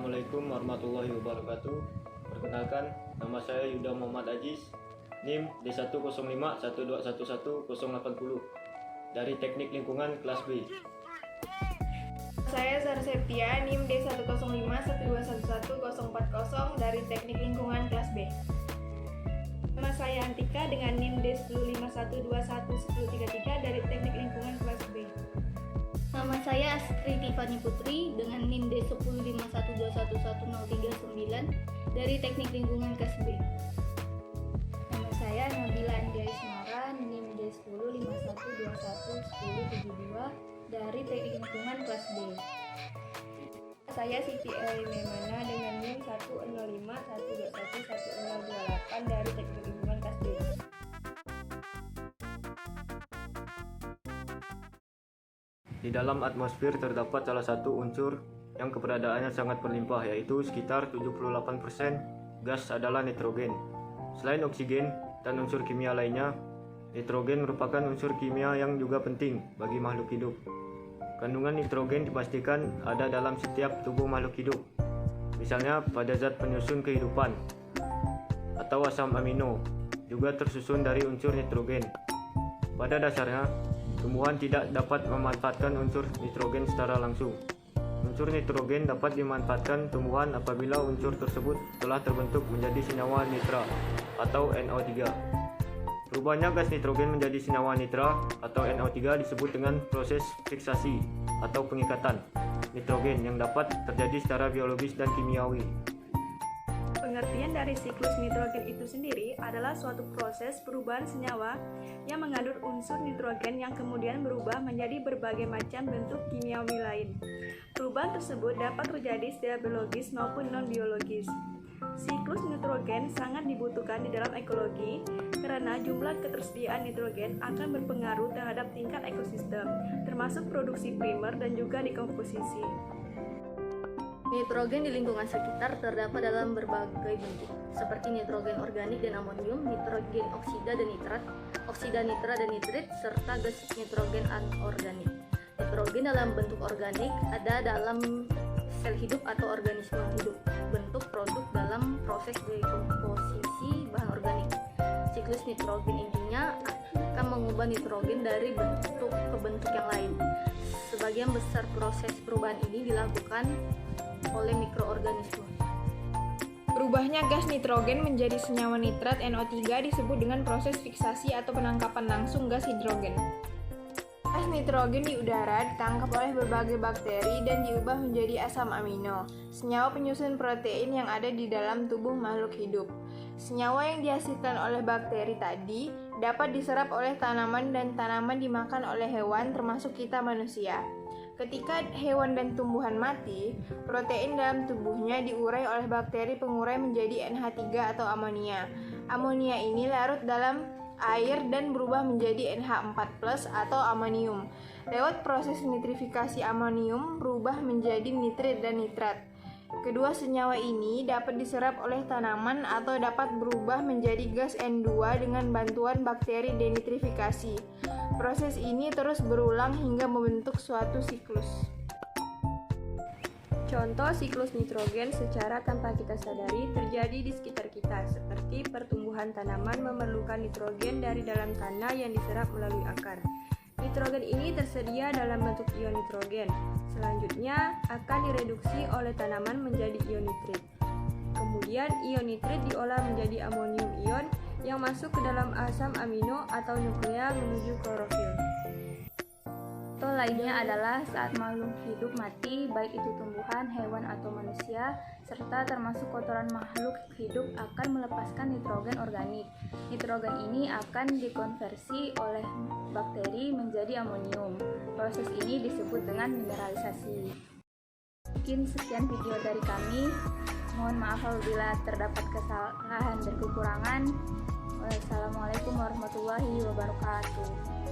Assalamualaikum warahmatullahi wabarakatuh. Perkenalkan, nama saya Yuda Muhammad Aziz, NIM D10512111080 dari Teknik Lingkungan kelas B. Saya Zara Septia, NIM D10512111040 dari Teknik Lingkungan kelas B. Nama saya Antika dengan NIM D10512111033 dari Teknik Lingkungan kelas B. Nama saya Astri Tiffany Putri dengan NIM D10512111039 dari Teknik Lingkungan kelas B. Nama saya Nabila Andia Ismara, NIM D10512111072 dari Teknik Lingkungan kelas B. Saya Siti Memana dengan NIM 10512111028 dari Teknik Lingkungan kelas B. Di dalam atmosfer terdapat salah satu unsur yang keberadaannya sangat berlimpah, yaitu sekitar 78% gas adalah nitrogen. Selain oksigen dan unsur kimia lainnya, nitrogen merupakan unsur kimia yang juga penting bagi makhluk hidup. Kandungan nitrogen dipastikan ada dalam setiap tubuh makhluk hidup, misalnya pada zat penyusun kehidupan atau asam amino juga tersusun dari unsur nitrogen. Pada dasarnya, tumbuhan tidak dapat memanfaatkan unsur nitrogen secara langsung. Unsur nitrogen dapat dimanfaatkan tumbuhan apabila unsur tersebut telah terbentuk menjadi senyawa nitra atau NO3. Berubahnya gas nitrogen menjadi senyawa nitra atau NO3 disebut dengan proses fiksasi atau pengikatan nitrogen yang dapat terjadi secara biologis dan kimiawi. Pengertian dari siklus nitrogen itu sendiri adalah suatu proses perubahan senyawa yang mengandung unsur nitrogen yang kemudian berubah menjadi berbagai macam bentuk kimiawi lain. Perubahan tersebut dapat terjadi secara biologis maupun non-biologis. Siklus nitrogen sangat dibutuhkan di dalam ekologi karena jumlah ketersediaan nitrogen akan berpengaruh terhadap tingkat ekosistem, termasuk produksi primer dan juga dekomposisi. Nitrogen di lingkungan sekitar terdapat dalam berbagai bentuk, seperti nitrogen organik dan amonium, nitrogen oksida dan nitrat, oksida nitrat dan nitrit, serta gas nitrogen anorganik. Nitrogen dalam bentuk organik ada dalam sel hidup atau organisme hidup, bentuk produk dalam proses dekomposisi bahan organik. Siklus nitrogen intinya akan mengubah nitrogen dari bentuk ke bentuk yang lain. Sebagian besar proses perubahan ini dilakukan oleh mikroorganisme. Berubahnya gas nitrogen menjadi senyawa nitrat NO3 disebut dengan proses fiksasi atau penangkapan langsung gas hidrogen. Gas nitrogen di udara ditangkap oleh berbagai bakteri dan diubah menjadi asam amino, senyawa penyusun protein yang ada di dalam tubuh makhluk hidup. Senyawa yang dihasilkan oleh bakteri tadi dapat diserap oleh tanaman dan tanaman dimakan oleh hewan termasuk kita manusia. Ketika hewan dan tumbuhan mati, protein dalam tubuhnya diurai oleh bakteri pengurai menjadi NH3 atau amonia. Amonia ini larut dalam air dan berubah menjadi NH4+ atau amonium. Lewat proses nitrifikasi amonium berubah menjadi nitrit dan nitrat. Kedua senyawa ini dapat diserap oleh tanaman atau dapat berubah menjadi gas N2 dengan bantuan bakteri denitrifikasi. Proses ini terus berulang hingga membentuk suatu siklus. Contoh siklus nitrogen secara tanpa kita sadari terjadi di sekitar kita, seperti pertumbuhan tanaman memerlukan nitrogen dari dalam tanah yang diserap melalui akar. Nitrogen ini tersedia dalam bentuk ion nitrogen. Selanjutnya akan direduksi oleh tanaman menjadi ion nitrit. Kemudian ion nitrit diolah menjadi amonium ion yang masuk ke dalam asam amino atau nuklea menuju klorofil. Contoh lainnya adalah saat makhluk hidup mati, baik itu tumbuhan, hewan, atau manusia, serta termasuk kotoran makhluk hidup akan melepaskan nitrogen organik. Nitrogen ini akan dikonversi oleh bakteri menjadi amonium. Proses ini disebut dengan mineralisasi. Mungkin sekian video dari kami. Mohon maaf apabila terdapat kesalahan dan kekurangan. Wassalamualaikum warahmatullahi wabarakatuh.